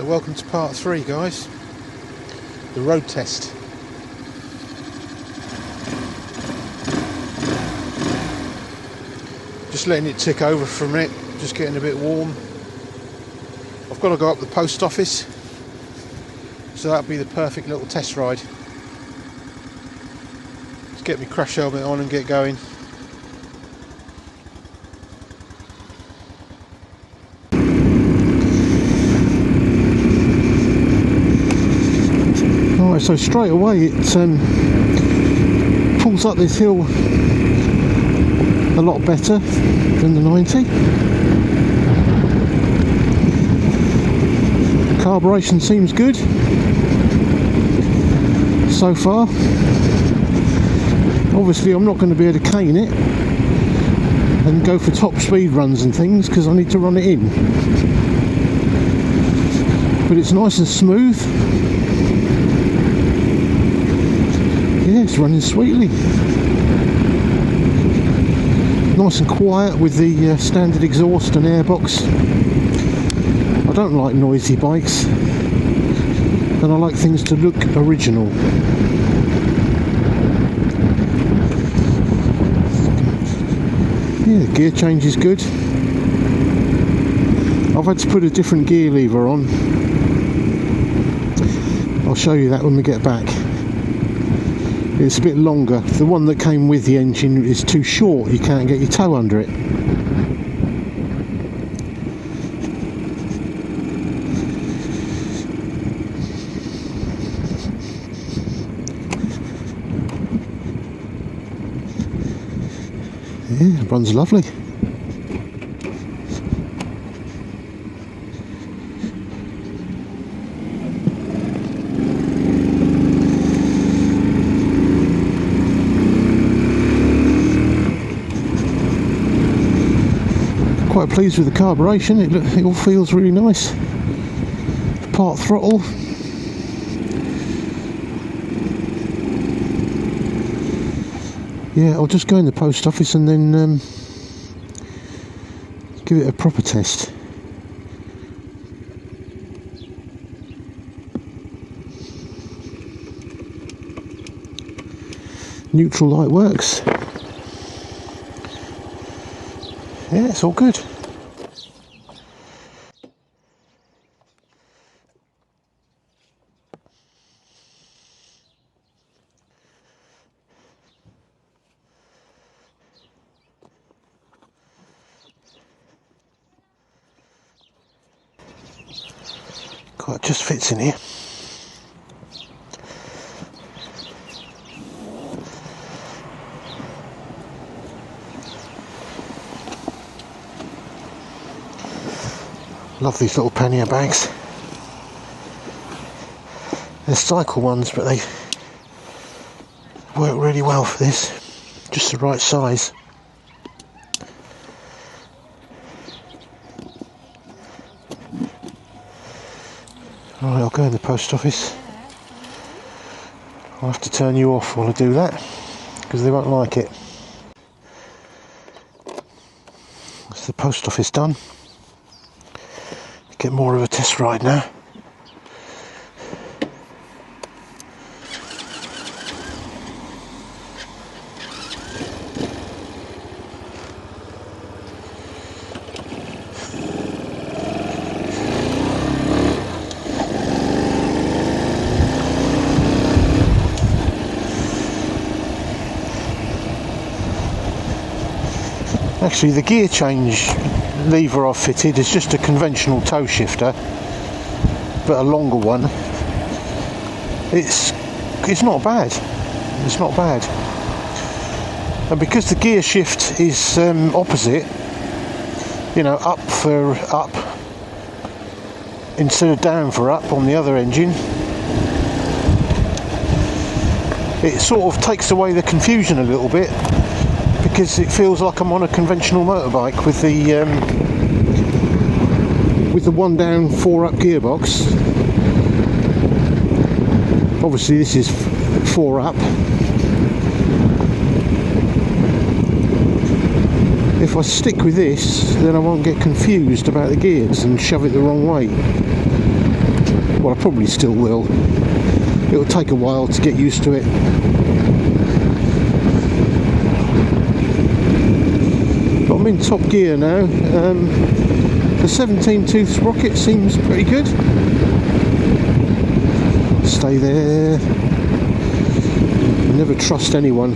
So welcome to part 3, guys, the road test. Just letting it tick over for a minute, just getting a bit warm. I've got to go up the post office, so that'll be the perfect little test ride. Let's get my crash helmet on and get going. Alright, so straight away it pulls up this hill a lot better than the 90. Carburation seems good so far. Obviously I'm not going to be able to cane it and go for top speed runs and things because I need to run it in, but it's nice and smooth. Yeah, it's running sweetly. Nice and quiet with the standard exhaust and airbox. I don't like noisy bikes, and I like things to look original. Yeah, the gear change is good. I've had to put a different gear lever on. I'll show you that when we get back. It's a bit longer. The one that came with the engine is too short, you can't get your toe under it. Yeah, it runs lovely. Quite pleased with the carburation, it all feels really nice. Part throttle. Yeah, I'll just go in the post office and then give it a proper test. Neutral light works. Yeah, it's all good. God, it just fits in here. Love these little pannier bags. They're cycle ones, but they work really well for this. Just the right size. Right, I'll go in the post office. I'll have to turn you off while I do that, because they won't like it. That's the post office done. Get more of a test ride now. Actually, the gear change lever I've fitted is just a conventional toe shifter, but a longer one. It's not bad. It's not bad. And because the gear shift is opposite, you know, up for up instead of down for up on the other engine, it sort of takes away the confusion a little bit, because it feels like I'm on a conventional motorbike with the 1 down 4 up gearbox. Obviously this is 4 up. If I stick with this, then I won't get confused about the gears and shove it the wrong way. Well, I probably still will. It'll take a while to get used to it. But I'm in top gear now. The 17-tooth sprocket seems pretty good. Stay there. Never trust anyone.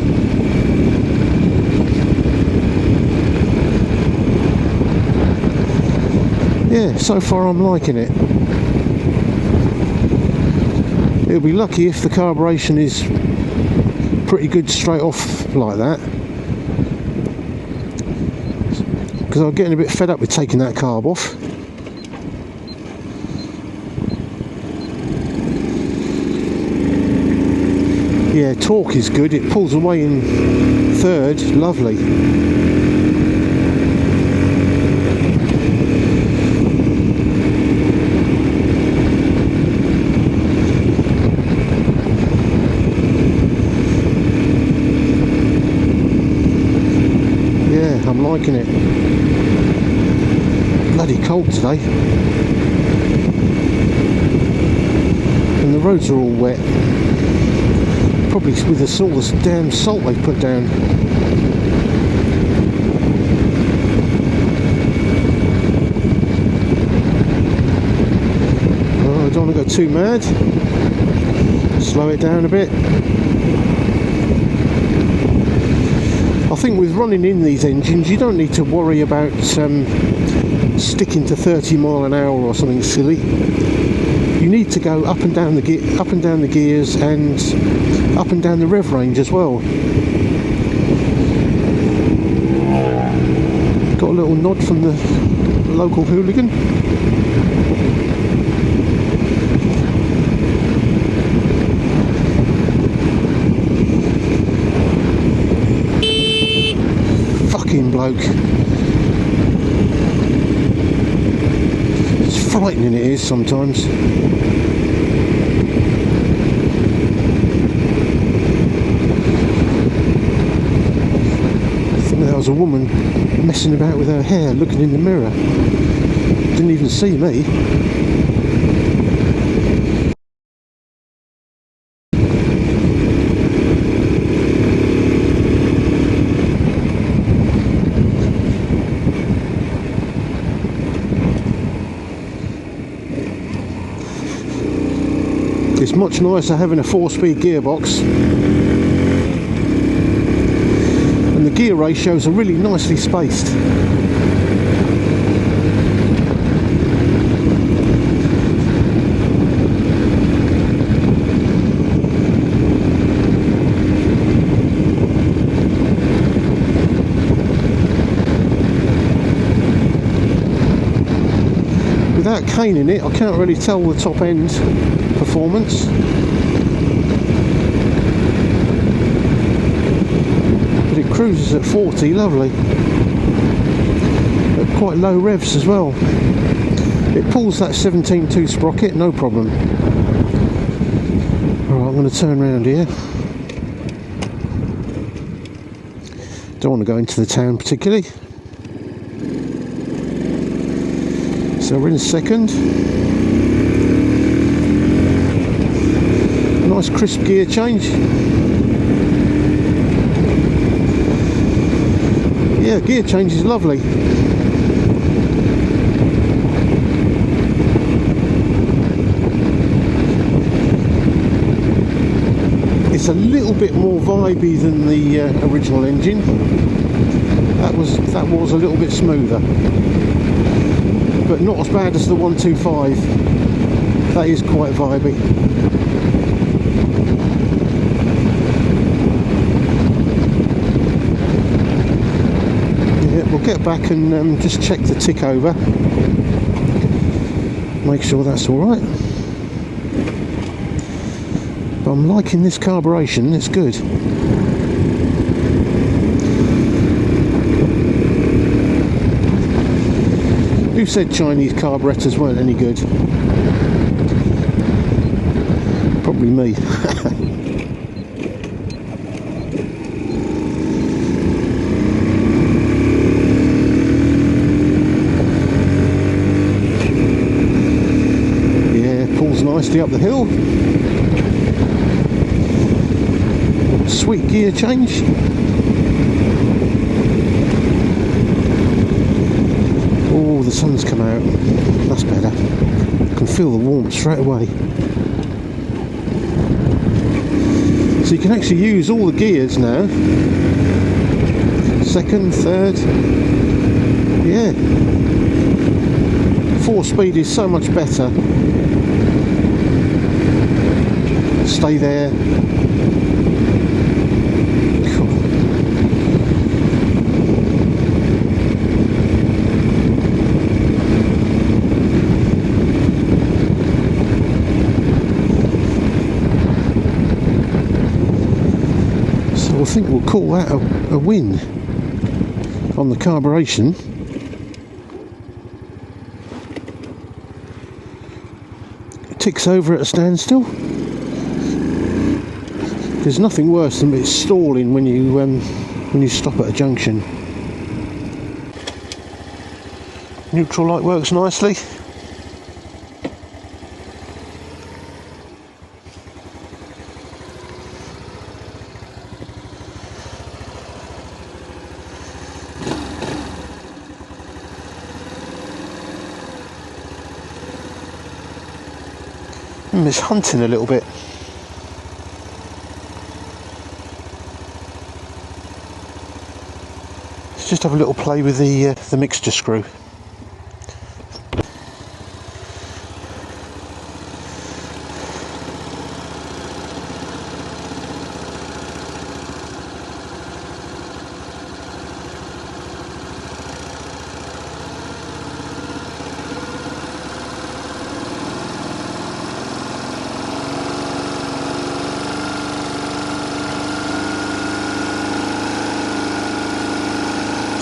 Yeah, so far I'm liking it. It'll be lucky if the carburation is pretty good straight off like that, because I'm getting a bit fed up with taking that carb off. Yeah, torque is good. It pulls away in third. Lovely. Yeah, I'm liking it. Bloody cold today. And the roads are all wet. Probably with all this damn salt they put down. Oh, I don't want to go too mad. Slow it down a bit. I think with running in these engines, you don't need to worry about sticking to 30 mile an hour or something silly. You need to go up and down the gears and up and down the rev range as well. Got a little nod from the local hooligan. Fucking bloke. It's frightening, it is sometimes. There was a woman messing about with her hair, looking in the mirror. Didn't even see me. It's much nicer having a 4-speed gearbox. The gear ratios are really nicely spaced. Without caning it, I can't really tell the top end performance. But it cruises at 40, lovely. At quite low revs as well. It pulls that 17-tooth sprocket, no problem. Alright, I'm going to turn around here. Don't want to go into the town particularly. So we're in second. Nice crisp gear change. Yeah, gear change is lovely. It's a little bit more vibey than the original engine. That was a little bit smoother, but not as bad as the 125. That is quite vibey. Yeah, we'll get back and just check the tick over. Make sure that's all right. But I'm liking this carburation, it's good. Who said Chinese carburetors weren't any good? Probably me. pulls nicely up the hill. Sweet gear change. Oh, the sun's come out. That's better. I can feel the warmth straight away. So you can actually use all the gears now. Second, third. Yeah. 4-speed is so much better. Stay there. Cool. So I think we'll call that a win on the carburation. It ticks over at a standstill. There's nothing worse than it stalling when you stop at a junction. Neutral light works nicely. It's hunting a little bit. Let's just have a little play with the mixture screw.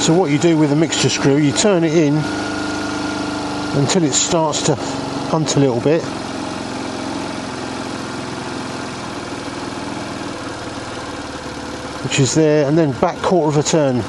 So what you do with a mixture screw, you turn it in until it starts to hunt a little bit. Which is there, and then back quarter of a turn.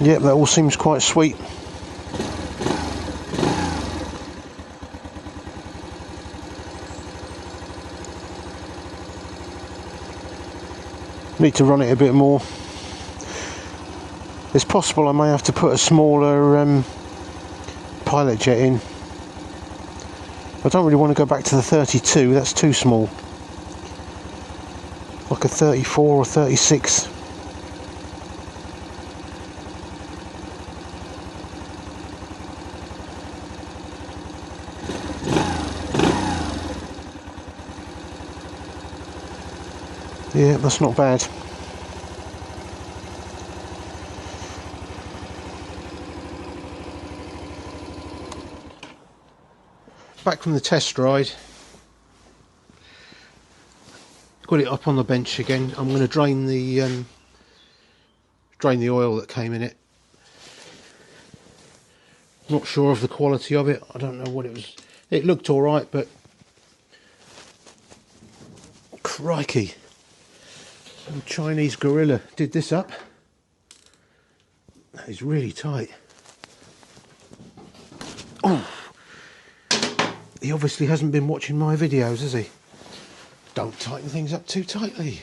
Yep, that all seems quite sweet. Need to run it a bit more. It's possible I may have to put a smaller pilot jet in. I don't really want to go back to the 32, that's too small. Like a 34 or 36. Yeah, that's not bad. Back from the test ride. Got it up on the bench again. I'm going to drain the oil that came in it. Not sure of the quality of it. I don't know what it was. It looked all right, but crikey. Some Chinese gorilla did this up. That is really tight. Oh, he obviously hasn't been watching my videos, has he? Don't tighten things up too tightly.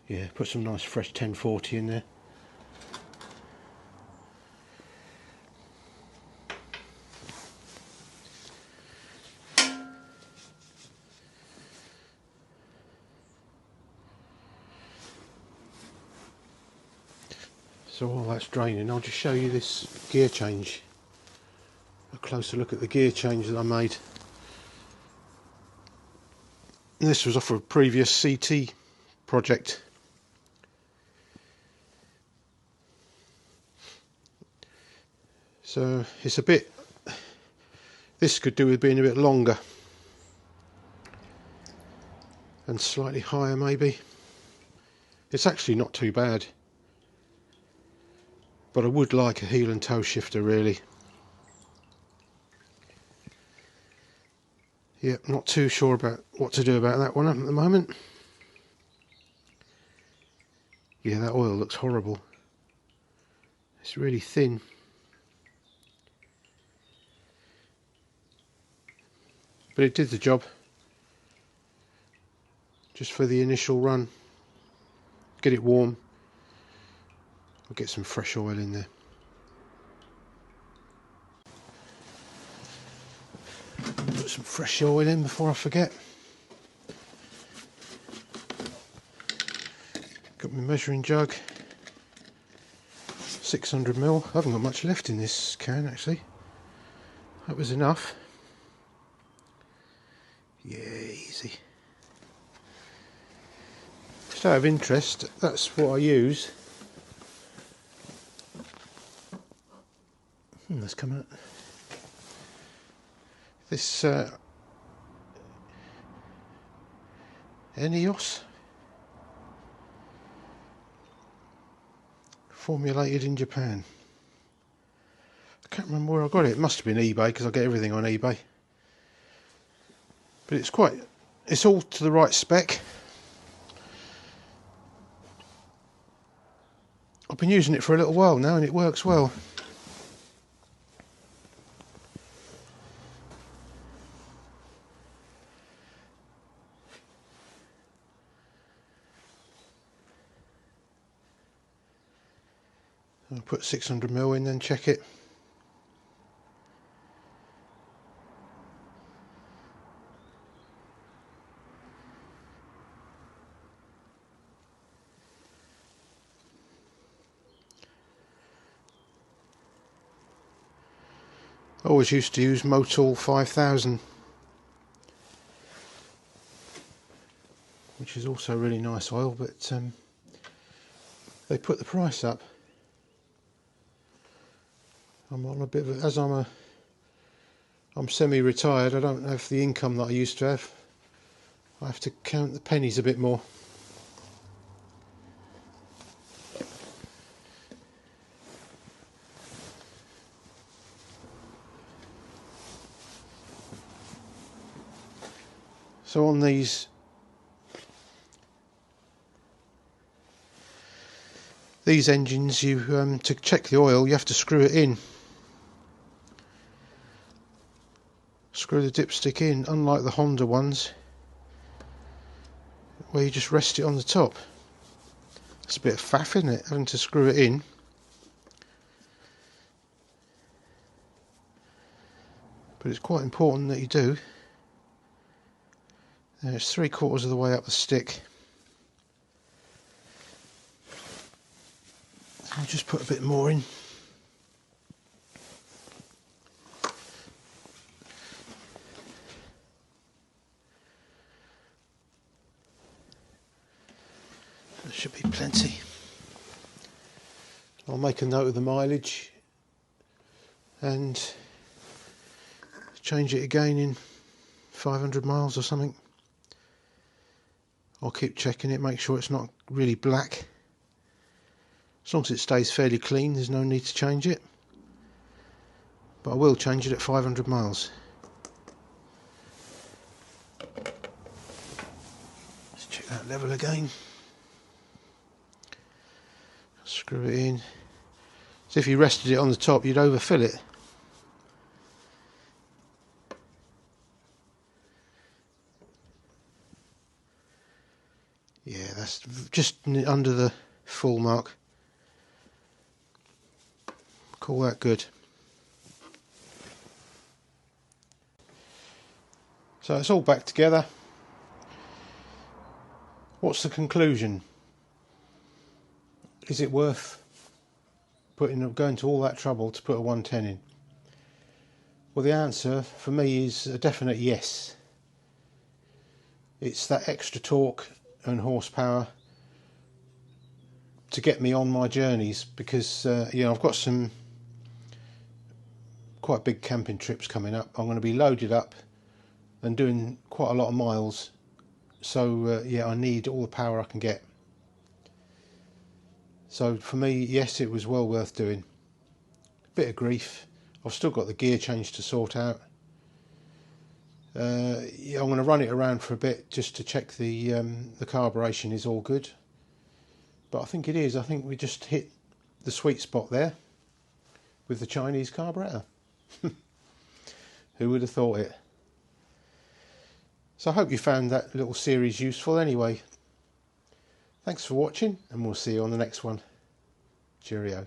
Yeah, put some nice fresh 1040 in there. So while that's draining, I'll just show you this gear change. A closer look at the gear change that I made. And this was off a previous CT project. So it's a bit, this could do with being a bit longer and slightly higher maybe. It's actually not too bad, but I would like a heel and toe shifter really. Yep, not too sure about what to do about that one at the moment. Yeah, that oil looks horrible. It's really thin. But it did the job. Just for the initial run. Get it warm. I'll get some fresh oil in there. Put some fresh oil in before I forget. Got my measuring jug. 600ml. I haven't got much left in this can actually. That was enough. Yeah, easy. Just out of interest, that's what I use. That's come out. This Eneos, formulated in Japan. I can't remember where I got it. It must have been eBay because I get everything on eBay. But it's all to the right spec. I've been using it for a little while now and it works well. I'll put 600ml in, then check it. I always used to use Motul 5000, which is also really nice oil, but they put the price up. I'm on a bit of as I'm semi-retired, I don't have the income that I used to have. I have to count the pennies a bit more. So on these engines, you to check the oil, you have to screw it in. Screw the dipstick in, unlike the Honda ones, where you just rest it on the top. It's a bit of faff, isn't it, having to screw it in. But it's quite important that you do. Now it's 3/4 of the way up the stick. I'll just put a bit more in. There should be plenty. I'll make a note of the mileage and change it again in 500 miles or something. I'll keep checking it, make sure it's not really black. As long as it stays fairly clean, there's no need to change it. But I will change it at 500 miles. Let's check that level again. Screw it in. So if you rested it on the top, you'd overfill it. Yeah, that's just under the full mark. Call that good. So it's all back together. What's the conclusion? Is it worth going to all that trouble to put a 110 in? Well, the answer for me is a definite yes. It's that extra torque and horsepower to get me on my journeys, because you know, I've got some quite big camping trips coming up. I'm going to be loaded up and doing quite a lot of miles, so yeah, I need all the power I can get. So for me, yes, it was well worth doing. Bit of grief. I've still got the gear change to sort out. Yeah, I'm going to run it around for a bit just to check the carburation is all good. But I think it is. I think we just hit the sweet spot there with the Chinese carburetor. Who would have thought it? So I hope you found that little series useful anyway. Thanks for watching, and we'll see you on the next one. Cheerio.